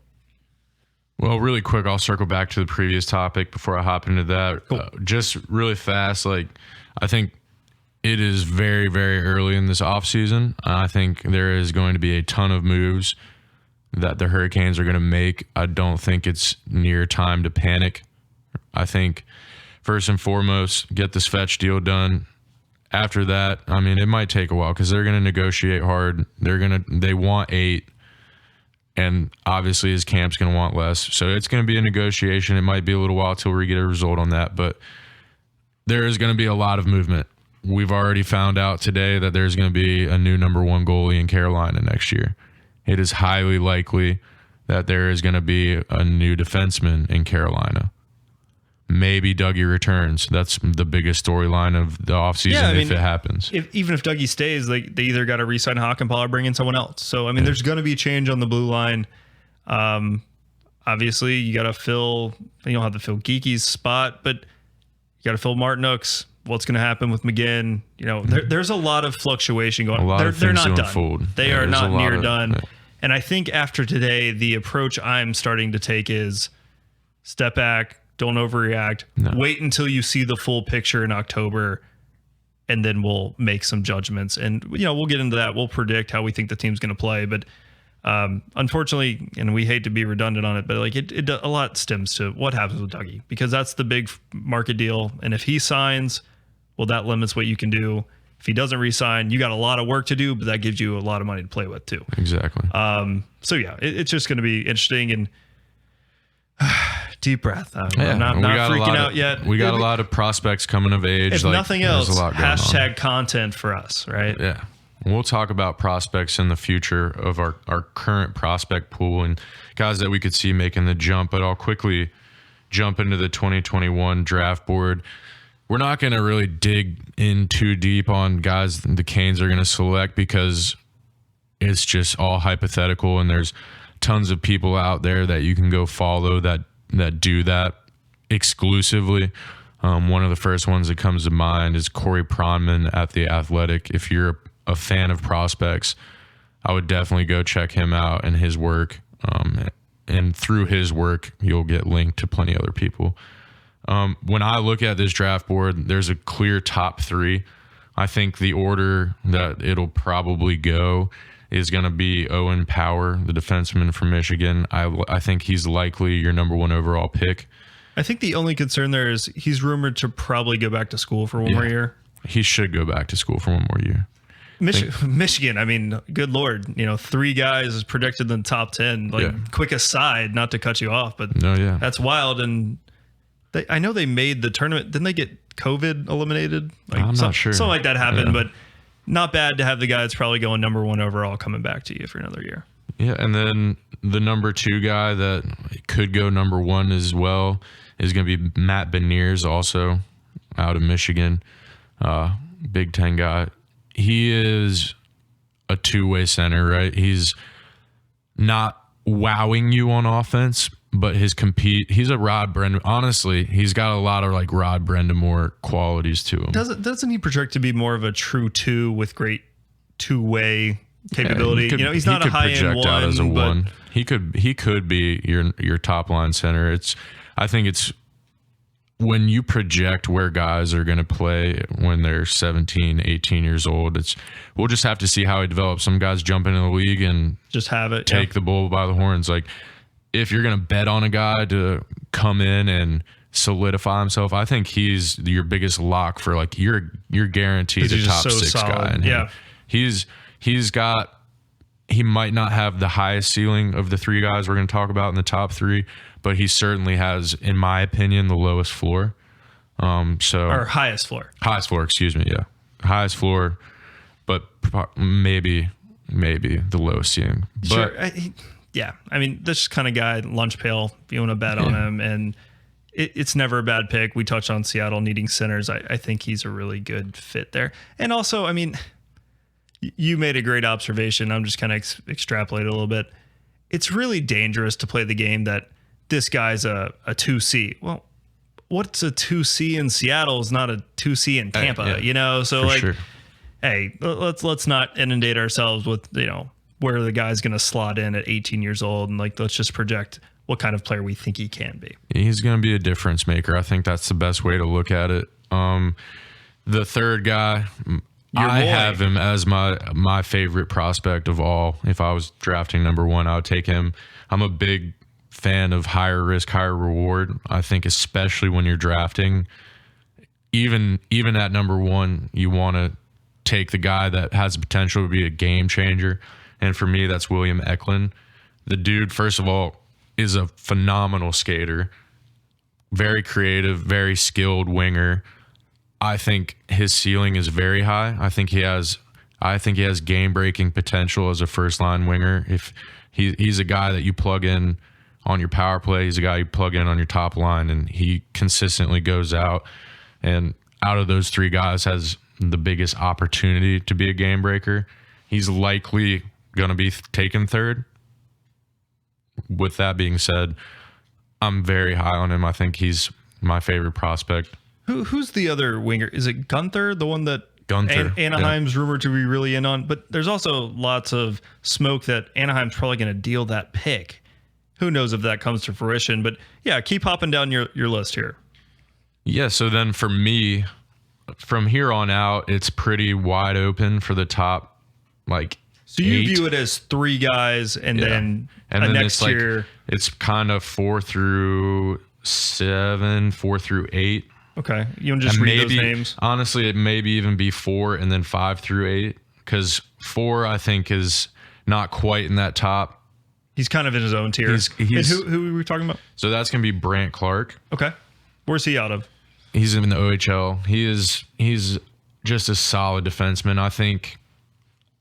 Well, really quick, I'll circle back to the previous topic before I hop into that. Cool. Just really fast, I think it is very, very early in this offseason. I think there is going to be a ton of moves that the Hurricanes are going to make. I don't think it's near time to panic. I think first and foremost, get this fetch deal done. After that, it might take a while because they're going to negotiate hard. They want 8, and obviously his camp's going to want less. So it's going to be a negotiation. It might be a little while till we get a result on that, but there is going to be a lot of movement. We've already found out today that there's going to be a new number 1 goalie in Carolina next year. It is highly likely that there is going to be a new defenseman in Carolina. Maybe Dougie returns. That's the biggest storyline of the offseason if it happens. Even if Dougie stays, they either got to re-sign Hakanpää or bring in someone else. So, there's going to be a change on the blue line. Obviously, you got to fill – you don't have to fill Geekie's spot, but you got to fill Martinook's. What's going to happen with McGinn? There's a lot of fluctuation going on. They're not done. They are not near done. Yeah. And I think after today, the approach I'm starting to take is step back, don't overreact, wait until you see the full picture in October, and then we'll make some judgments. And, we'll get into that. We'll predict how we think the team's going to play. But unfortunately, and we hate to be redundant on it, but a lot stems to what happens with Dougie, because that's the big market deal. And if he signs, well, that limits what you can do. If he doesn't re-sign, you got a lot of work to do, but that gives you a lot of money to play with too. Exactly. So yeah, it's just going to be interesting. And deep breath. I'm not freaking out yet. We got a lot of prospects coming of age. If nothing else, hashtag content for us, right? Yeah. We'll talk about prospects in the future of our current prospect pool and guys that we could see making the jump, but I'll quickly jump into the 2021 draft board. We're not going to really dig in too deep on guys the Canes are going to select because it's just all hypothetical, and there's tons of people out there that you can go follow that do that exclusively. One of the first ones that comes to mind is Corey Pronman at The Athletic. If you're a fan of prospects, I would definitely go check him out and his work. And through his work, you'll get linked to plenty of other people. When I look at this draft board, there's a clear top 3. I think the order that it'll probably go is going to be Owen Power, the defenseman from Michigan. I think he's likely your number 1 overall pick. I think the only concern there is he's rumored to probably go back to school for one more year. He should go back to school for one more year. Michigan, good Lord, 3 guys is predicted in the top 10. Quick aside, not to cut you off, but that's wild. And I know they made the tournament. Didn't they get COVID eliminated? I'm not sure. Something like that happened, but not bad to have the guy that's probably going number 1 overall coming back to you for another year. Yeah, and then the number 2 guy that could go number 1 as well is going to be Matt Veneers, also out of Michigan, Big Ten guy. He is a two-way center, right? He's not wowing you on offense, but he's a Rod Brendamore. Honestly, he's got a lot of like Rod Brendamore qualities to him. Doesn't he project to be more of a true 2 with great two-way capability? Yeah, he's not a high-end 1 out as a 1. He could be your top line center. I think it's when you project where guys are going to play when they're 17, 18 years old, we'll just have to see how he develops. Some guys jump into the league and just have it, take the bull by the horns. Like, if you're going to bet on a guy to come in and solidify himself, I think he's your biggest lock for, like, you're guaranteed a top 6 solid guy. And yeah. He might not have the highest ceiling of the 3 guys we're going to talk about in the top 3, but he certainly has, in my opinion, the lowest floor. Or highest floor. Highest floor, excuse me. Yeah. Highest floor, but maybe the lowest ceiling. But Sure. Yeah. I mean, this kind of guy, lunch pail, if you want to bet on him, and it's never a bad pick. We touched on Seattle needing centers. I think he's a really good fit there. And also, I mean, you made a great observation. I'm just kind of extrapolate a little bit. It's really dangerous to play the game that this guy's a 2C. Well, what's a 2C in Seattle is not a 2C in Tampa, you know? So, like, sure. Hey, let's not inundate ourselves with, you know, where the guy's going to slot in at 18 years old. And, like, let's just project what kind of player we think he can be. He's going to be a difference maker. I think that's the best way to look at it. The third guy, I have him as my favorite prospect of all. If I was drafting number 1, I would take him. I'm a big fan of higher risk, higher reward. I think especially when you're drafting, even at number 1, you want to take the guy that has the potential to be a game changer. And for me, that's William Eklund. The dude, first of all, is a phenomenal skater, very creative, very skilled winger. I think his ceiling is very high. I think he has game-breaking potential as a first-line winger. If he's a guy that you plug in on your power play, he's a guy you plug in on your top line, and he consistently goes out. And out of those 3 guys, has the biggest opportunity to be a game breaker. He's likely going to be taken 3rd. With that being said, I'm very high on him. I think he's my favorite prospect. Who's the other winger? Is it Gunther, the one that Anaheim's rumored to be really in on? But there's also lots of smoke that Anaheim's probably going to deal that pick. Who knows if that comes to fruition? But yeah, keep hopping down your list here. Yeah, so then for me, from here on out, it's pretty wide open for the top, like, so you 8. view it as 3 guys, and then next year it's kind of 4 through 7, 4 through 8. Okay, you want to just read those names? Honestly, it maybe even be 4 and then 5 through 8, because 4 I think is not quite in that top. He's kind of in his own tier. And who were we talking about? So that's gonna be Brant Clark. Okay, where's he out of? He's in the OHL. He's just a solid defenseman. I think.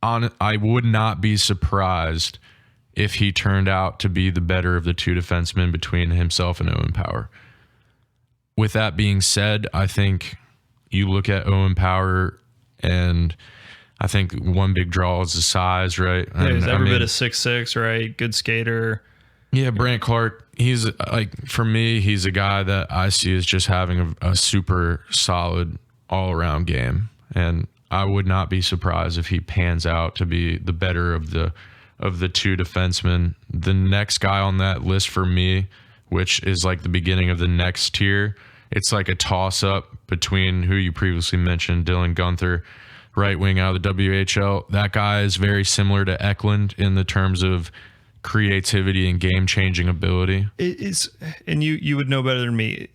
I would not be surprised if he turned out to be the better of the 2 defensemen between himself and Owen Power. With that being said, I think you look at Owen Power, and I think one big draw is the size, right? Yeah, he's every bit of 6'6", right? Good skater. Yeah, Brant Clark, he's like, for me, he's a guy that I see as just having a super solid all-around game. And I would not be surprised if he pans out to be the better of the 2 defensemen. The next guy on that list for me, which is like the beginning of the next tier, it's like a toss-up between who you previously mentioned, Dylan Gunther, right wing out of the WHL. That guy is very similar to Eklund in the terms of creativity and game-changing ability. And you would know better than me.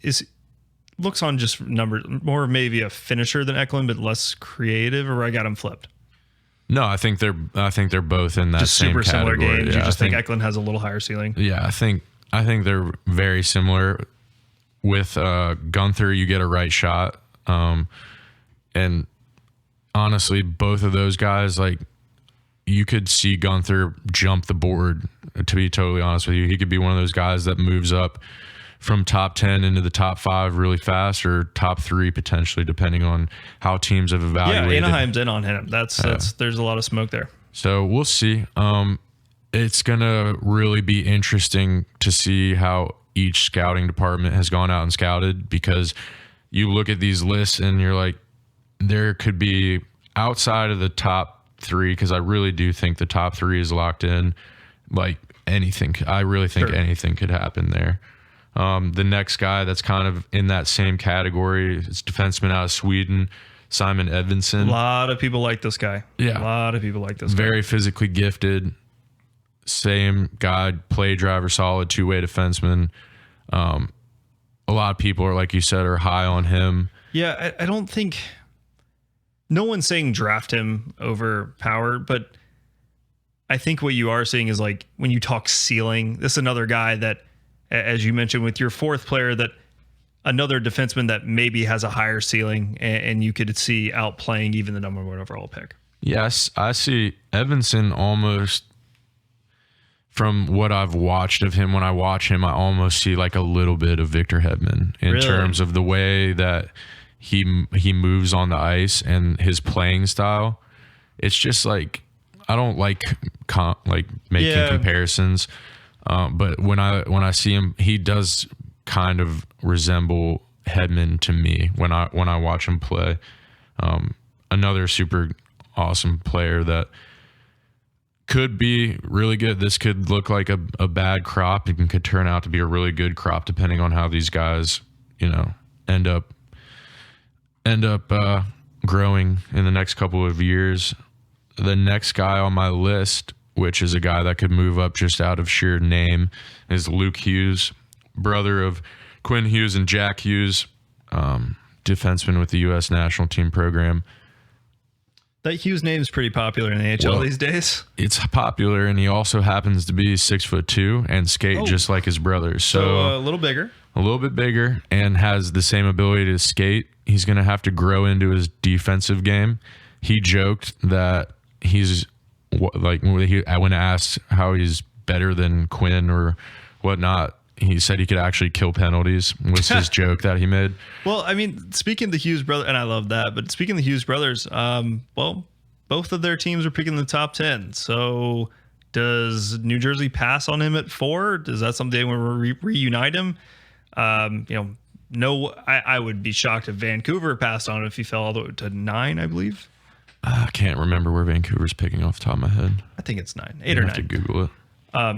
Looks on just numbers more maybe a finisher than Eklund, but less creative, or I got him flipped? No, I think they're both in that just same super category. Similar games. Yeah, you just think Eklund has a little higher ceiling. Yeah, I think they're very similar. With Gunther, you get a right shot, and honestly, both of those guys, like, you could see Gunther jump the board. To be totally honest with you, he could be one of those guys that moves up from top 10 into the top 5 really fast, or top 3 potentially, depending on how teams have evaluated. Yeah, Anaheim's in on him. That's there's a lot of smoke there. So we'll see. It's gonna really be interesting to see how each scouting department has gone out and scouted, because you look at these lists and you're like, there could be outside of the top 3, because I really do think the top 3 is locked in. Like anything, I really think anything could happen there. The next guy that's kind of in that same category is defenseman out of Sweden, Simon Evanson. A lot of people like this guy. Yeah. A lot of people like this guy. Very physically gifted. Same guy, play driver, solid two-way defenseman. A lot of people are, like you said, are high on him. Yeah, I don't think... No one's saying draft him over Power, but I think what you are seeing is, like, when you talk ceiling, this is another guy that, as you mentioned, with your fourth player, that another defenseman that maybe has a higher ceiling and you could see outplaying even the number one overall pick. Yes, I see Evanson almost, from what I've watched of him, when I watch him, I almost see like a little bit of Victor Hedman in terms of the way that he moves on the ice and his playing style. It's just like, I don't like making comparisons, but when I see him, he does kind of resemble Hedman to me when I watch him play. Another super awesome player that could be really good. This could look like a bad crop. It could turn out to be a really good crop depending on how these guys, end up growing in the next couple of years. The next guy on my list, which is a guy that could move up just out of sheer name, is Luke Hughes, brother of Quinn Hughes and Jack Hughes, defenseman with the U.S. national team program. That Hughes name is pretty popular in the AHL these days. It's popular, and he also happens to be 6'2" and skate just like his brother. So a little bigger. A little bit bigger, and has the same ability to skate. He's going to have to grow into his defensive game. He joked that he's like, when asked how he's better than Quinn or whatnot, he said he could actually kill penalties, was his joke that he made. Well, I mean, speaking of the Hughes brothers, and I love that, but speaking of the Hughes brothers, both of their teams are picking the top 10. So does New Jersey pass on him at 4? Is that something they want to reunite him? No, I would be shocked if Vancouver passed on him if he fell all the way to 9, I believe. I can't remember where Vancouver's picking off the top of my head. I think it's 9, 8 or 9. I have to Google it.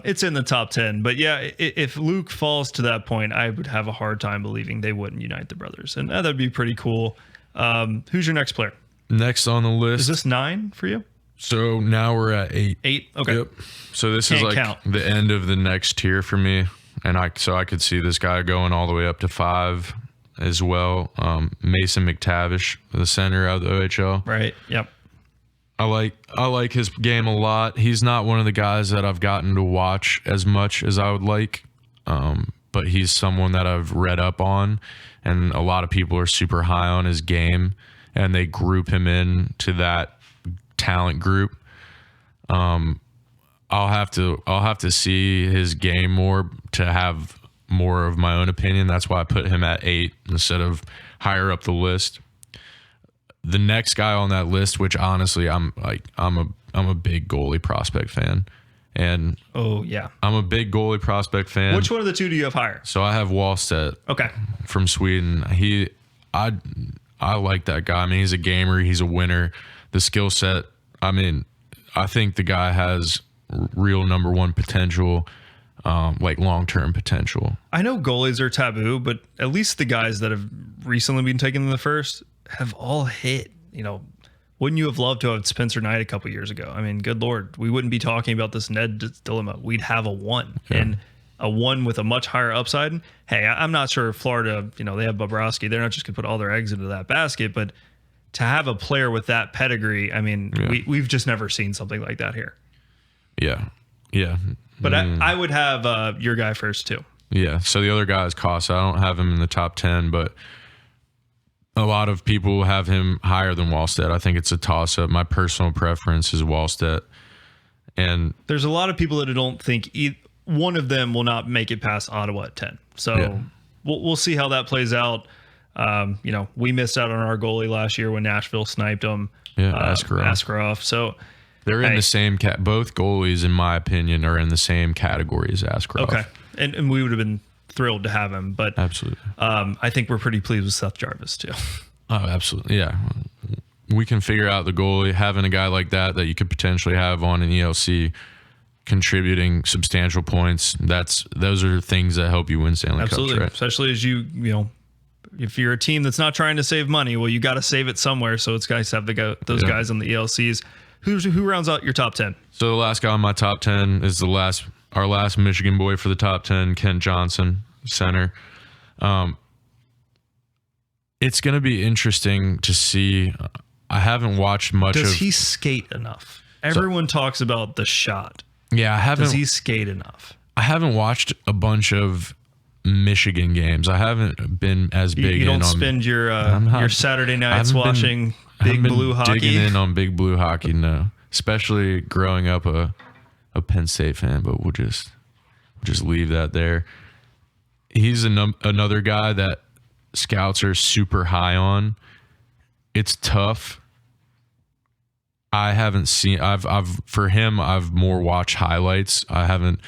It's in the top 10, but yeah, if Luke falls to that point, I would have a hard time believing they wouldn't unite the brothers, and that'd be pretty cool. Who's your next player? Next on the list. Is this 9 for you? So now we're at 8. 8. Okay. Yep. So this Can't is like count. the end of the next tier for me, and I could see this guy going all the way up to 5 as well. Mason McTavish, the center of the OHL. Right. Yep. I like his game a lot. He's not one of the guys that I've gotten to watch as much as I would like, but he's someone that I've read up on, and a lot of people are super high on his game, and they group him in to that talent group. I'll have to see his game more to have more of my own opinion. That's why I put him at 8 instead of higher up the list. The next guy on that list, which honestly I'm a big goalie prospect fan, and I'm a big goalie prospect fan. Which one of the two do you have higher? So I have Wallstedt. Okay. From Sweden. I like that guy. I mean, he's a gamer. He's a winner. The skill set. I mean, I think the guy has real number one potential, like long-term potential. I know goalies are taboo, but at least the guys that have recently been taken in the first have all hit. Wouldn't you have loved to have Spencer Knight a couple years ago? I mean, good Lord, we wouldn't be talking about this Ned dilemma. We'd have a 1 and a 1 with a much higher upside. And hey, I'm not sure if Florida, they have Bobrovsky. They're not just going to put all their eggs into that basket, but to have a player with that pedigree, I mean, we've just never seen something like that here. Yeah. Yeah. But I would have your guy first too. Yeah. So the other guy is Costa. I don't have him in the top 10, but a lot of people have him higher than Wallstedt. I think it's a toss-up. My personal preference is Wallstedt. And there's a lot of people that don't think one of them will not make it past Ottawa at 10. So we'll see how that plays out. We missed out on our goalie last year when Nashville sniped him. Yeah, Askarov. So they're in the same both goalies, in my opinion, are in the same category as Askarov. Okay. And we would have been thrilled to have him, but absolutely. I think we're pretty pleased with Seth Jarvis too. Oh, absolutely. Yeah. We can figure out the goalie. Having a guy like that you could potentially have on an ELC contributing substantial points. Those are things that help you win Stanley Cups, right? Especially as you know, if you're a team that's not trying to save money, well, you got to save it somewhere. So it's nice to have those guys on the ELCs. Who rounds out your top 10? So the last guy on my top 10 is our last Michigan boy for the top 10, Kent Johnson, center. It's going to be interesting to see. I haven't watched much Does he skate enough? Everyone talks about the shot. Yeah, I haven't. Does he skate enough? I haven't watched a bunch of Michigan games. I haven't been as big. You don't spend your Saturday nights watching Big Blue hockey. Digging in on Big Blue hockey, no. Especially growing up a Penn State fan, but we'll just leave that there. He's another guy that scouts are super high on. It's tough. I haven't seen. I've more watched highlights. I haven't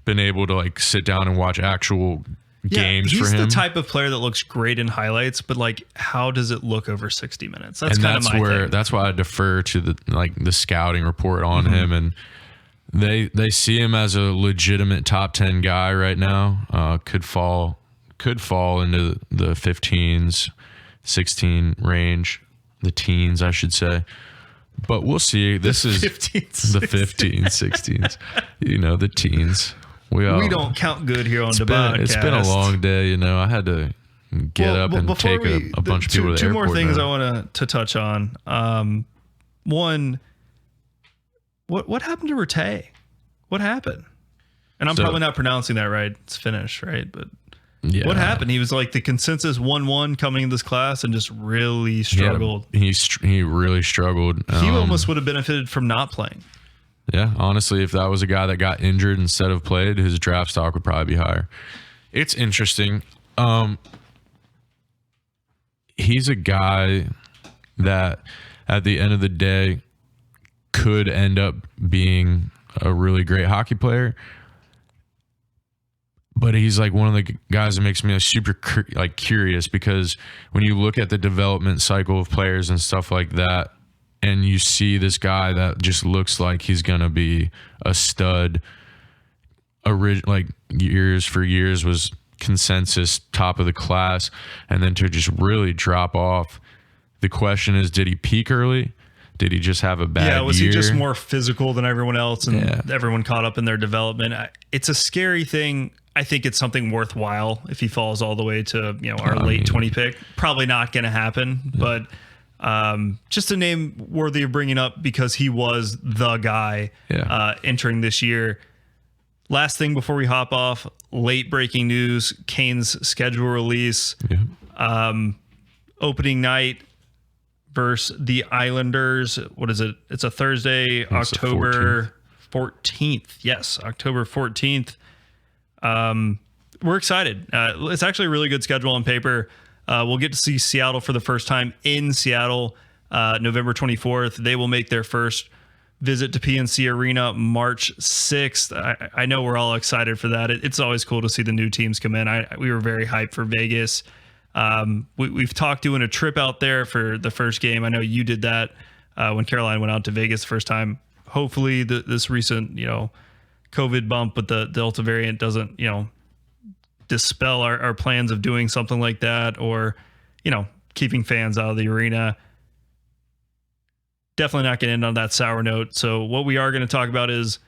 been able to like sit down and watch actual games for him. He's the type of player that looks great in highlights, but like, how does it look over 60 minutes? That's kind of my thing. That's why I defer to the scouting report on him, and they see him as a legitimate top 10 guy right now. Could fall into the 15s, 16 range, the teens, I should say. But we'll see. This is 15s, the 15s, 16s. You know, the teens. We don't count good here on the podcast. It's been a long day. You know, I had to get up and take a bunch of people to the airport. Two more things I want to touch on. One, what happened to Rattay? What happened? And I'm probably not pronouncing that right. It's Finnish, right? But yeah. What happened? He was like the consensus 1-1 coming into this class and just really struggled. Yeah, he really struggled. He almost would have benefited from not playing. Yeah, honestly, if that was a guy that got injured instead of played, his draft stock would probably be higher. It's interesting. He's a guy that at the end of the day could end up being a really great hockey player. But he's like one of the guys that makes me super curious, because when you look at the development cycle of players and stuff like that, and you see this guy that just looks like he's going to be a stud, like years for years was consensus top of the class, and then to just really drop off. The question is, did he peak early? Did he just have a bad year? Yeah, was he just more physical than everyone else and everyone caught up in their development? It's a scary thing. I think it's something worthwhile if he falls all the way to, our late 20 pick. Probably not going to happen, but just a name worthy of bringing up because he was the guy entering this year. Last thing before we hop off, late breaking news, Kane's schedule release. Opening night versus the Islanders. What is it? It's a Thursday, October 14th. Yes, October 14th. We're excited. It's actually a really good schedule on paper. We'll get to see Seattle for the first time in Seattle, November 24th. They will make their first visit to PNC Arena March 6th. I know we're all excited for that. It's always cool to see the new teams come in. We were very hyped for Vegas. We've talked doing a trip out there for the first game. I know you did that when Caroline went out to Vegas the first time. Hopefully this recent, COVID bump with the Delta variant doesn't, dispel our plans of doing something like that, or, keeping fans out of the arena. Definitely not going to end on that sour note. So what we are going to talk about is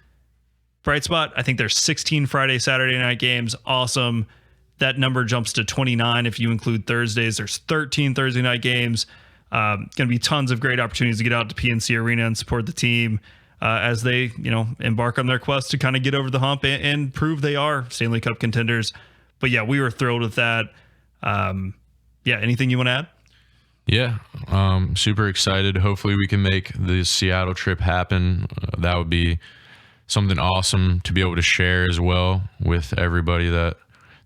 bright spot. I think there's 16 Friday, Saturday night games. Awesome. That number jumps to 29 if you include Thursdays. There's 13 Thursday night games. Going to be tons of great opportunities to get out to PNC Arena and support the team as they, embark on their quest to kind of get over the hump and prove they are Stanley Cup contenders. But yeah, we were thrilled with that. Anything you want to add? Yeah, super excited. Hopefully we can make the Seattle trip happen. That would be something awesome to be able to share as well with everybody that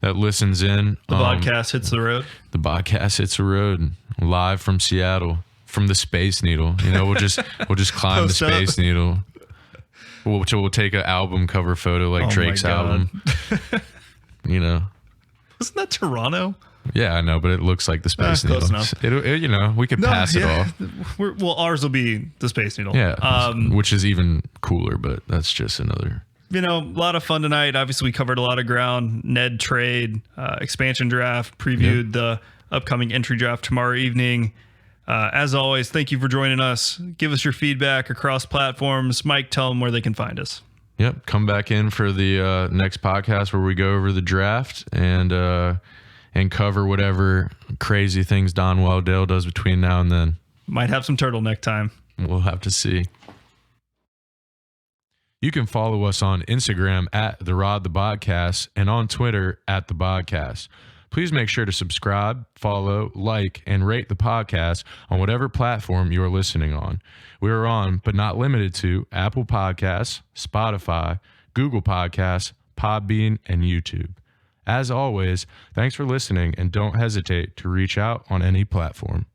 listens in. The podcast hits the road. The podcast hits the road live from Seattle, from the Space Needle. We'll just climb the Space Needle. We'll take an album cover photo like Drake's album. Isn't that Toronto? Yeah, I know, but it looks like the Space Needle. Close enough. We could pass it off. Ours will be the Space Needle. Yeah, which is even cooler, but that's just another a lot of fun tonight. Obviously, we covered a lot of ground. Ned trade, expansion draft, previewed the upcoming entry draft tomorrow evening. As always, thank you for joining us. Give us your feedback across platforms. Mike, tell them where they can find us. Yep. Come back in for the next podcast where we go over the draft and cover whatever crazy things Don Waddell does between now and then. Might have some turtleneck time. We'll have to see. You can follow us on Instagram at the Rod The Bodcast and on Twitter at the Bodcast. Please make sure to subscribe, follow, like, and rate the podcast on whatever platform you are listening on. We are on, but not limited to, Apple Podcasts, Spotify, Google Podcasts, Podbean, and YouTube. As always, thanks for listening, and don't hesitate to reach out on any platform.